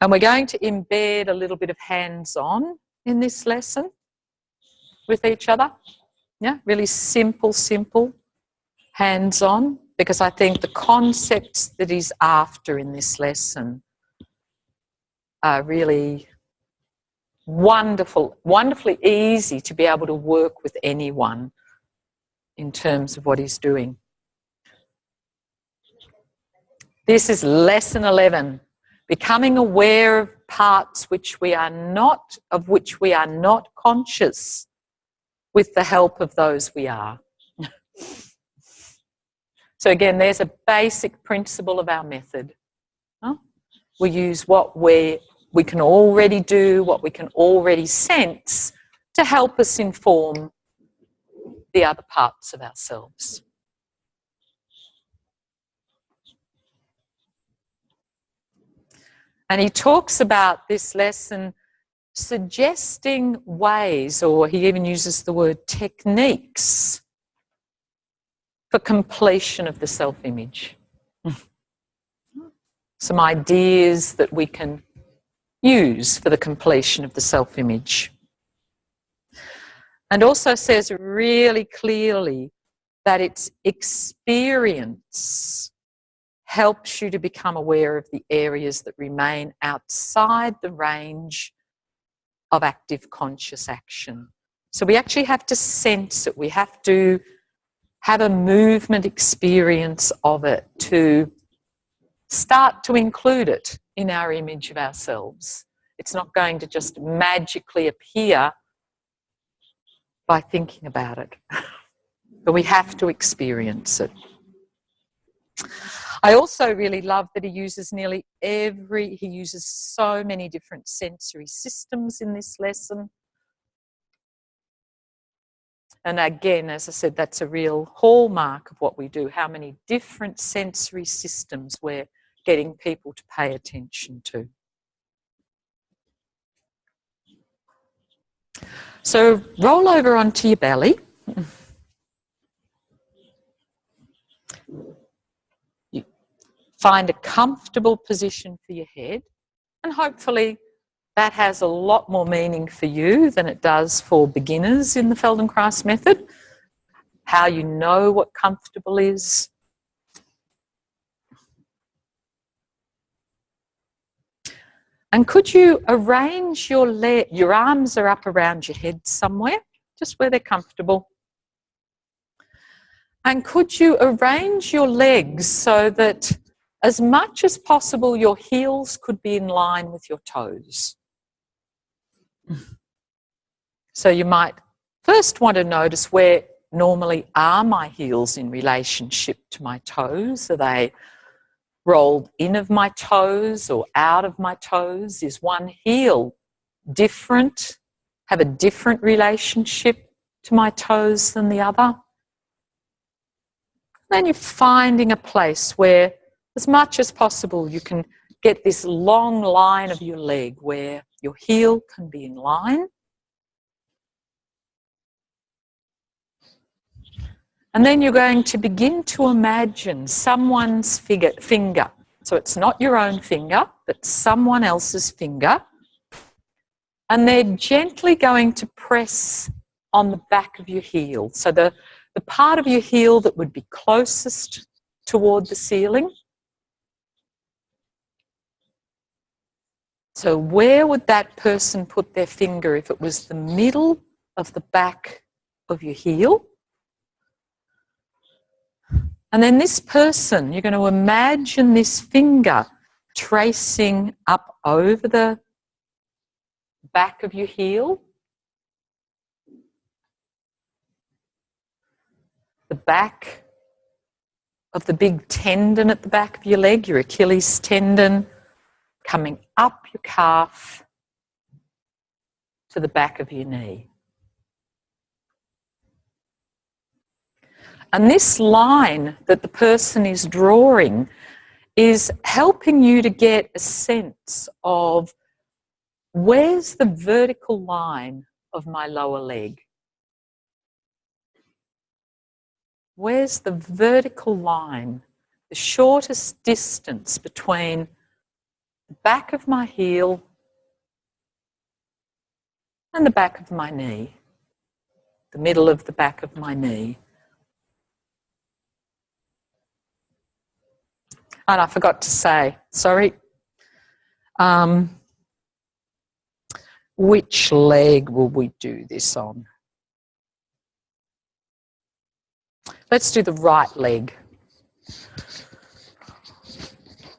And we're going to embed a little bit of hands-on in this lesson with each other. Yeah, really simple, hands-on, because I think the concepts that he's after in this lesson are really wonderfully easy to be able to work with anyone in terms of what he's doing. This is lesson 11, becoming aware of parts of which we are not conscious with the help of those we are. So again, there's a basic principle of our method. We use what we can already do, what we can already sense, to help us inform the other parts of ourselves. And he talks about this lesson suggesting ways, or he even uses the word techniques, for completion of the self-image. Some ideas that we can use for the completion of the self-image. And also says really clearly that its experience helps you to become aware of the areas that remain outside the range of active conscious action. So we actually have to sense it. We have to have a movement experience of it to start to include it in our image of ourselves. It's not going to just magically appear by thinking about it, but we have to experience it. I also really love that he uses he uses so many different sensory systems in this lesson. And again, as I said, that's a real hallmark of what we do, how many different sensory systems we're getting people to pay attention to. So roll over onto your belly. You find a comfortable position for your head, and hopefully that has a lot more meaning for you than it does for beginners in the Feldenkrais method. How you know what comfortable is. And could you arrange your arms are up around your head somewhere, just where they're comfortable. And could you arrange your legs so that as much as possible your heels could be in line with your toes? So you might first want to notice where normally are my heels in relationship to my toes. Are they rolled in of my toes or out of my toes? Is one heel different, have a different relationship to my toes than the other? Then you're finding a place where, as much as possible, you can get this long line of your leg where your heel can be in line. And then you're going to begin to imagine someone's finger. So it's not your own finger, but someone else's finger. And they're gently going to press on the back of your heel. So the part of your heel that would be closest toward the ceiling. So where would that person put their finger if it was the middle of the back of your heel? And then this person, you're going to imagine this finger tracing up over the back of your heel, the back of the big tendon at the back of your leg, your Achilles tendon, coming up your calf to the back of your knee. And this line that the person is drawing is helping you to get a sense of where's the vertical line of my lower leg? Where's the vertical line, the shortest distance between the back of my heel and the back of my knee, the middle of the back of my knee. And I forgot to say, sorry, which leg will we do this on? Let's do the right leg.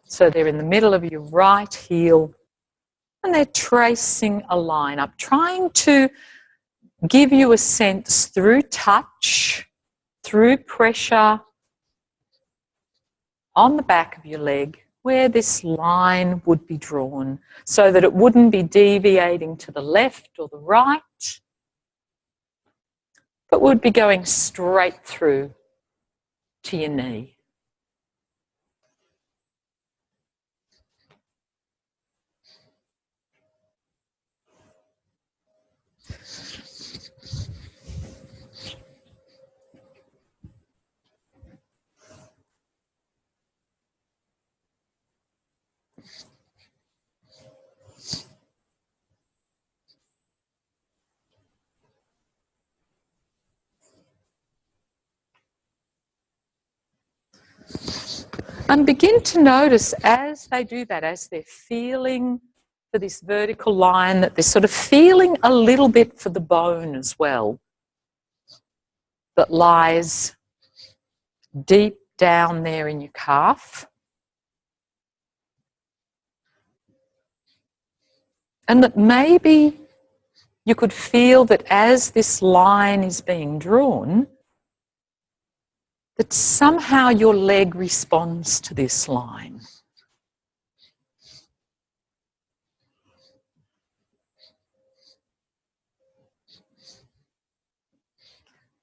So they're in the middle of your right heel and they're tracing a line up, trying to give you a sense through touch, through pressure on the back of your leg where this line would be drawn so that it wouldn't be deviating to the left or the right, but would be going straight through to your knee. And begin to notice as they do that, as they're feeling for this vertical line, that they're sort of feeling a little bit for the bone as well that lies deep down there in your calf. And that maybe you could feel that as this line is being drawn, that somehow your leg responds to this line.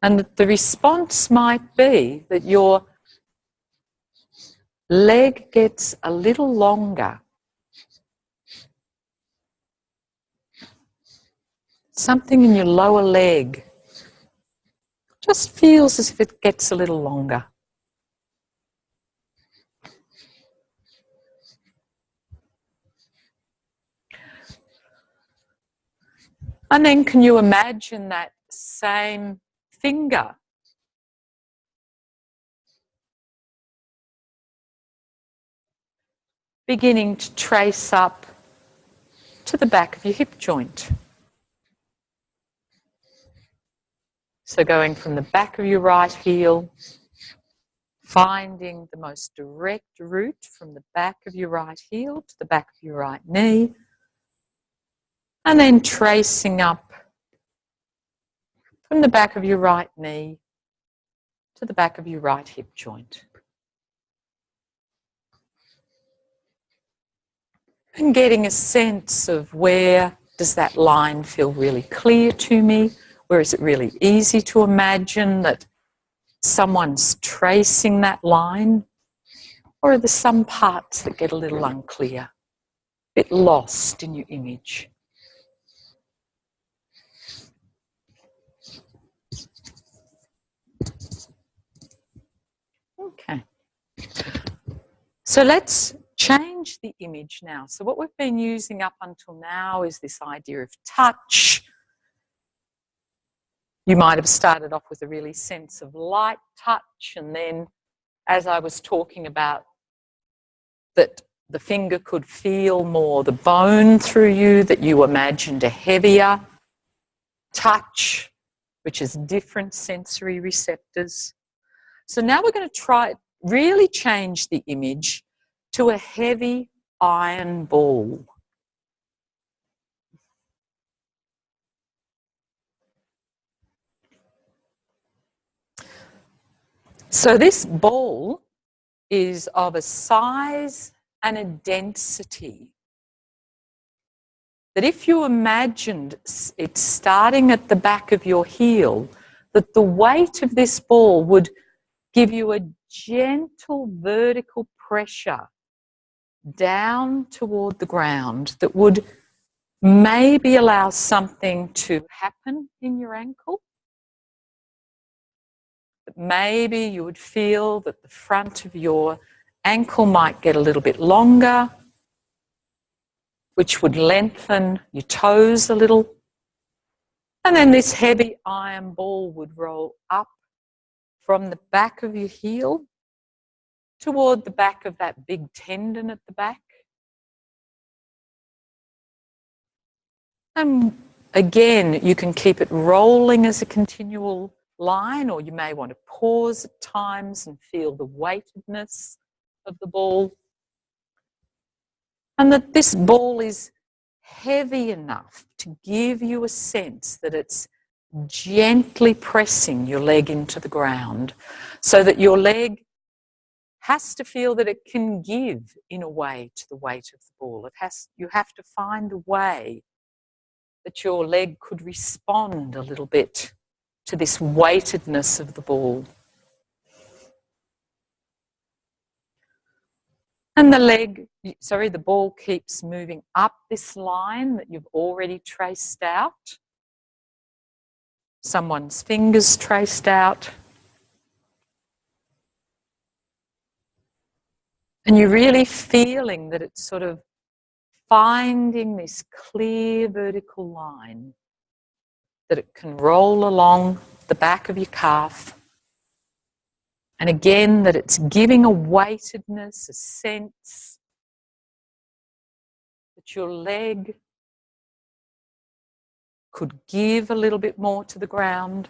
And that the response might be that your leg gets a little longer. Something in your lower leg just feels as if it gets a little longer. And then can you imagine that same finger beginning to trace up to the back of your hip joint? So going from the back of your right heel, finding the most direct route from the back of your right heel to the back of your right knee, and then tracing up from the back of your right knee to the back of your right hip joint. And getting a sense of where does that line feel really clear to me? Where is it really easy to imagine that someone's tracing that line? Or are there some parts that get a little unclear, a bit lost in your image? Okay. So let's change the image now. So what we've been using up until now is this idea of touch. You might have started off with a really sense of light touch, and then as I was talking about that the finger could feel more the bone through you, that you imagined a heavier touch, which is different sensory receptors. So now we're going to try really change the image to a heavy iron ball. So this ball is of a size and a density that if you imagined it starting at the back of your heel, that the weight of this ball would give you a gentle vertical pressure down toward the ground that would maybe allow something to happen in your ankle. Maybe you would feel that the front of your ankle might get a little bit longer. which would lengthen your toes a little. And then this heavy iron ball would roll up from the back of your heel toward the back of that big tendon at the back. And again, you can keep it rolling as a continual line, or you may want to pause at times and feel the weightedness of the ball. And that this ball is heavy enough to give you a sense that it's gently pressing your leg into the ground, so that your leg has to feel that it can give in a way to the weight of the ball. You have to find a way that your leg could respond a little bit to this weightedness of the ball. And the ball keeps moving up this line that you've already traced out. Someone's fingers traced out. And you're really feeling that it's sort of finding this clear vertical line, that it can roll along the back of your calf. And again, that it's giving a weightedness, a sense that your leg could give a little bit more to the ground.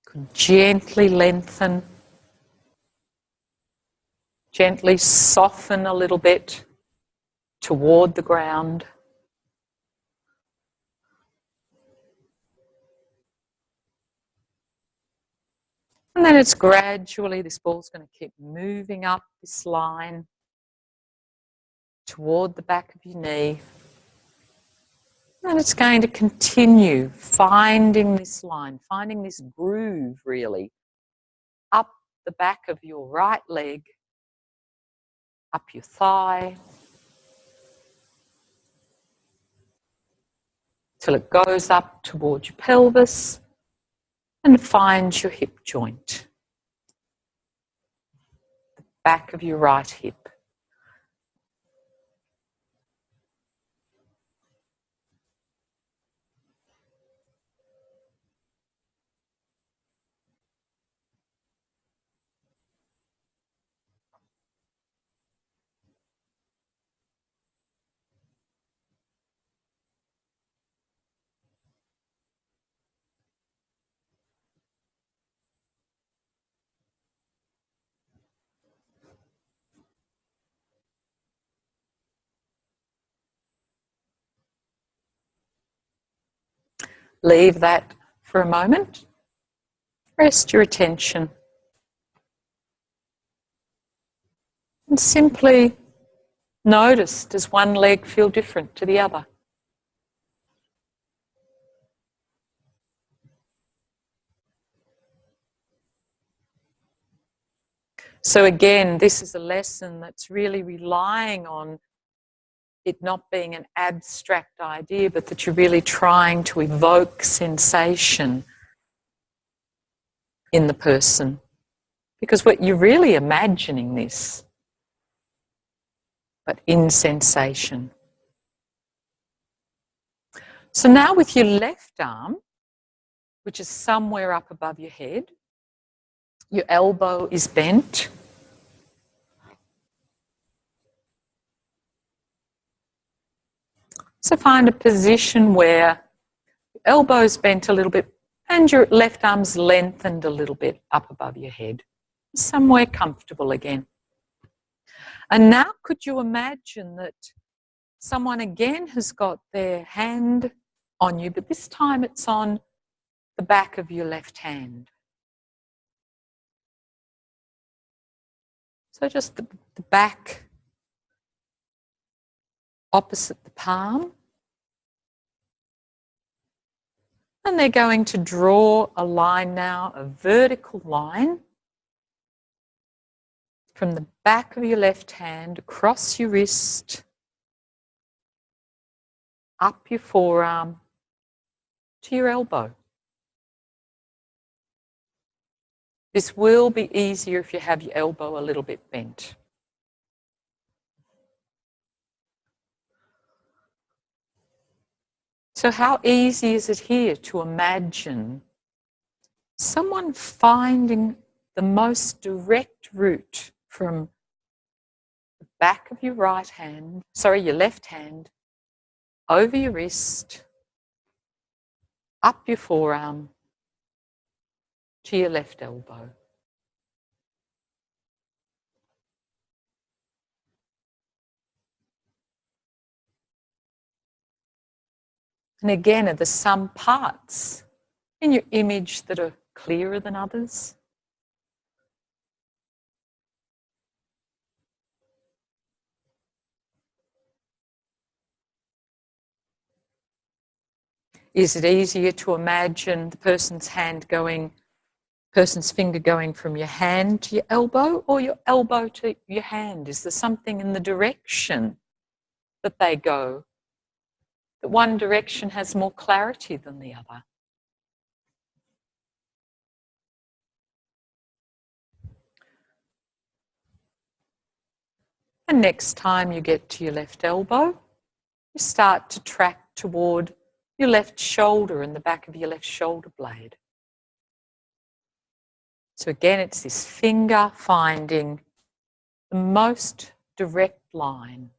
Could gently lengthen, gently soften a little bit toward the ground. And then it's gradually, this ball's going to keep moving up this line toward the back of your knee. And it's going to continue finding this line, finding this groove really, up the back of your right leg, up your thigh, till it goes up towards your pelvis and finds your hip joint, the back of your right hip. Leave that for a moment. Rest your attention. And simply notice, does one leg feel different to the other? So again, this is a lesson that's really relying on it not being an abstract idea, but that you're really trying to evoke sensation in the person. Because what you're really imagining this, but in sensation. So now with your left arm, which is somewhere up above your head, your elbow is bent. So find a position where your elbow's bent a little bit and your left arm's lengthened a little bit up above your head. Somewhere comfortable again. And now could you imagine that someone again has got their hand on you, but this time it's on the back of your left hand. So just the back opposite the palm. And they're going to draw a line now, a vertical line, from the back of your left hand across your wrist, up your forearm to your elbow. This will be easier if you have your elbow a little bit bent. So how easy is it here to imagine someone finding the most direct route from the back of your your left hand, over your wrist, up your forearm, to your left elbow. And again, are there some parts in your image that are clearer than others? Is it easier to imagine the person's finger going from your hand to your elbow, or your elbow to your hand? Is there something in the direction that they go, that one direction has more clarity than the other? And next time you get to your left elbow, you start to track toward your left shoulder and the back of your left shoulder blade. So again, it's this finger finding the most direct line.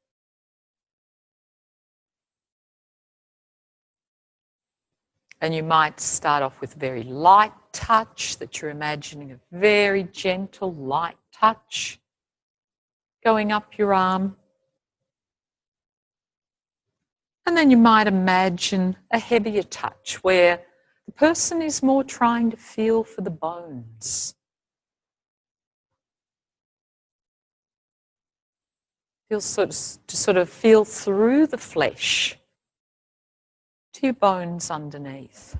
And you might start off with very light touch, that you're imagining a very gentle, light touch going up your arm. And then you might imagine a heavier touch where the person is more trying to feel for the bones. To sort of feel through the flesh to your bones underneath.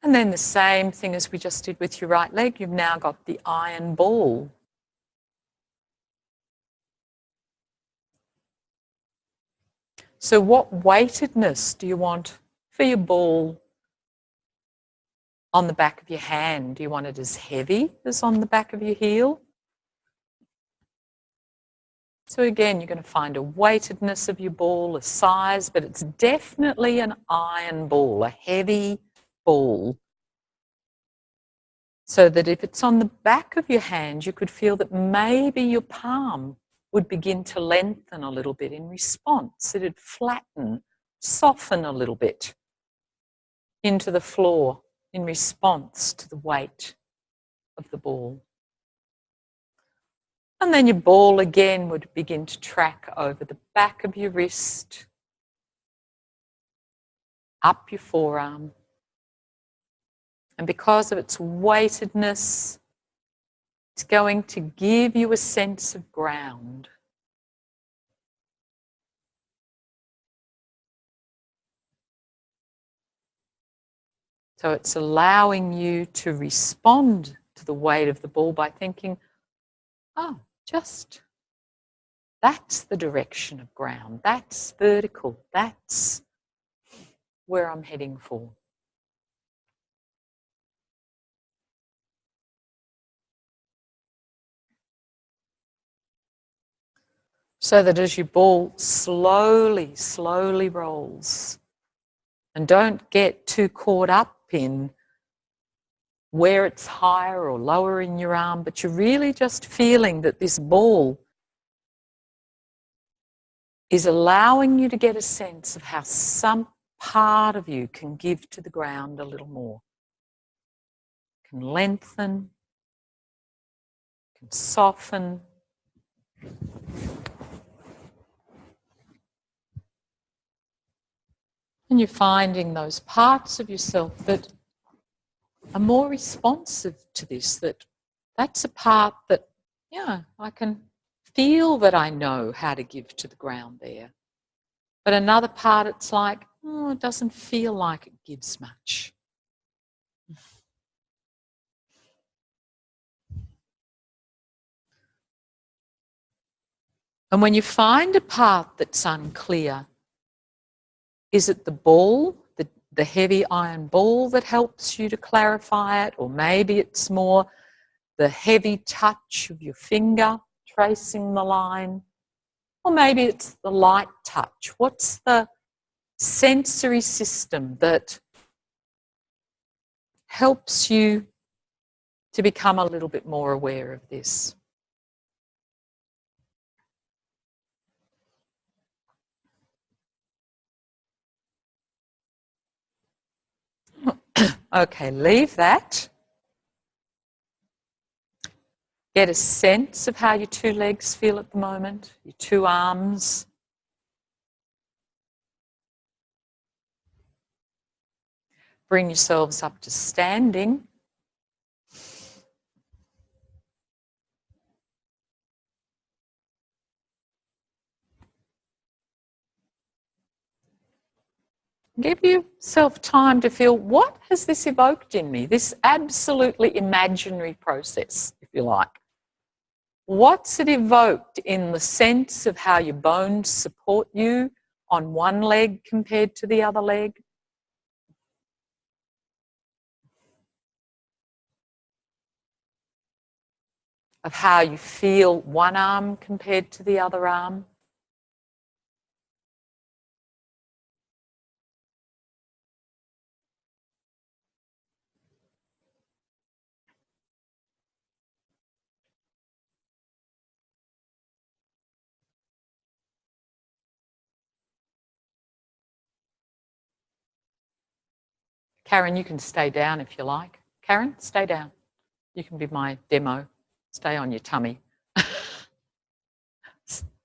And then the same thing as we just did with your right leg, you've now got the iron ball. So what weightedness do you want for your ball on the back of your hand? Do you want it as heavy as on the back of your heel? So again, you're going to find a weightedness of your ball, a size, but it's definitely an iron ball, a heavy ball. So that if it's on the back of your hand, you could feel that maybe your palm would begin to lengthen a little bit in response. It'd flatten, soften a little bit into the floor in response to the weight of the ball. And then your ball again would begin to track over the back of your wrist, up your forearm. And because of its weightedness, it's going to give you a sense of ground. So it's allowing you to respond to the weight of the ball by thinking, oh, just that's the direction of ground. That's vertical. That's where I'm heading for. So that as your ball slowly, slowly rolls, and don't get too caught up in where it's higher or lower in your arm, but you're really just feeling that this ball is allowing you to get a sense of how some part of you can give to the ground a little more. Can lengthen, can soften. And you're finding those parts of yourself that are more responsive to this, that's a part that, yeah, I can feel that I know how to give to the ground there. But another part, it's like, oh, it doesn't feel like it gives much. And when you find a part that's unclear, is it the ball, the heavy iron ball that helps you to clarify it? Or maybe it's more the heavy touch of your finger tracing the line? Or maybe it's the light touch. What's the sensory system that helps you to become a little bit more aware of this? Okay, leave that. Get a sense of how your two legs feel at the moment, your two arms. Bring yourselves up to standing. Give yourself time to feel, what has this evoked in me? This absolutely imaginary process, if you like. What's it evoked in the sense of how your bones support you on one leg compared to the other leg? Of how you feel one arm compared to the other arm? Karen, you can stay down if you like. Karen, stay down. You can be my demo. Stay on your tummy.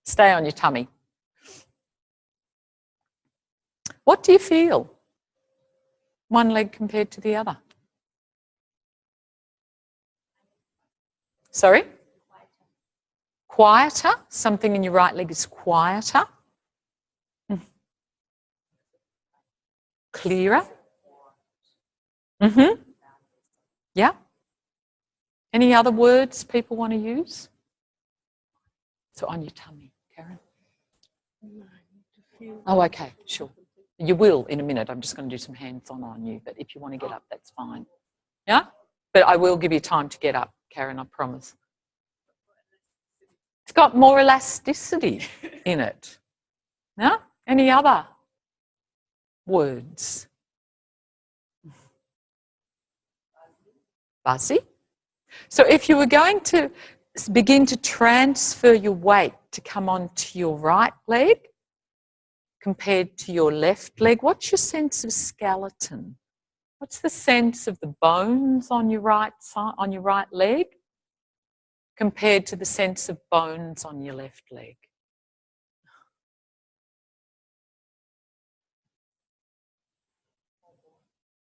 Stay on your tummy. What do you feel? One leg compared to the other. Sorry? Quieter. Something in your right leg is quieter. Clearer. Mm-hmm. Yeah. Any other words people want to use? So on your tummy, Karen. Oh, okay, sure. You will in a minute. I'm just going to do some hands-on on you, but if you want to get up, that's fine. Yeah? But I will give you time to get up, Karen, I promise. It's got more elasticity in it. Yeah? Any other words? Buzzy. So if you were going to begin to transfer your weight to come onto your right leg compared to your left leg, what's your sense of skeleton? What's the sense of the bones on your right side, on your right leg, compared to the sense of bones on your left leg?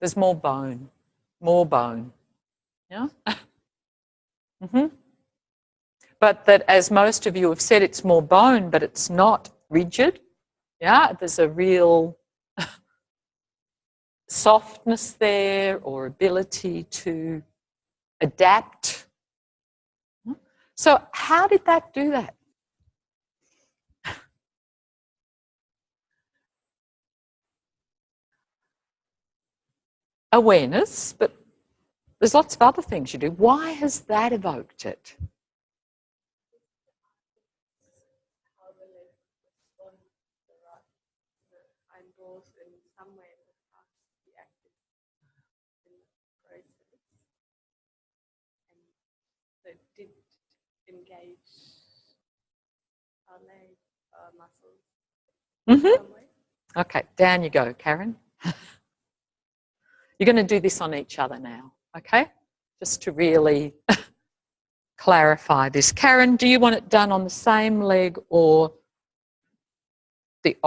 There's more bone, more bone. Yeah? Mm-hmm. But that, as most of you have said, it's more bone, but it's not rigid. Yeah, there's a real softness there, or ability to adapt. So how did that do that? Awareness, but there's lots of other things you do. Why has that evoked it? Did engage our leg, our muscles. Mm-hmm. Okay, down you go, Karen. You're going to do this on each other now, okay? Just to really clarify this. Karen, do you want it done on the same leg or the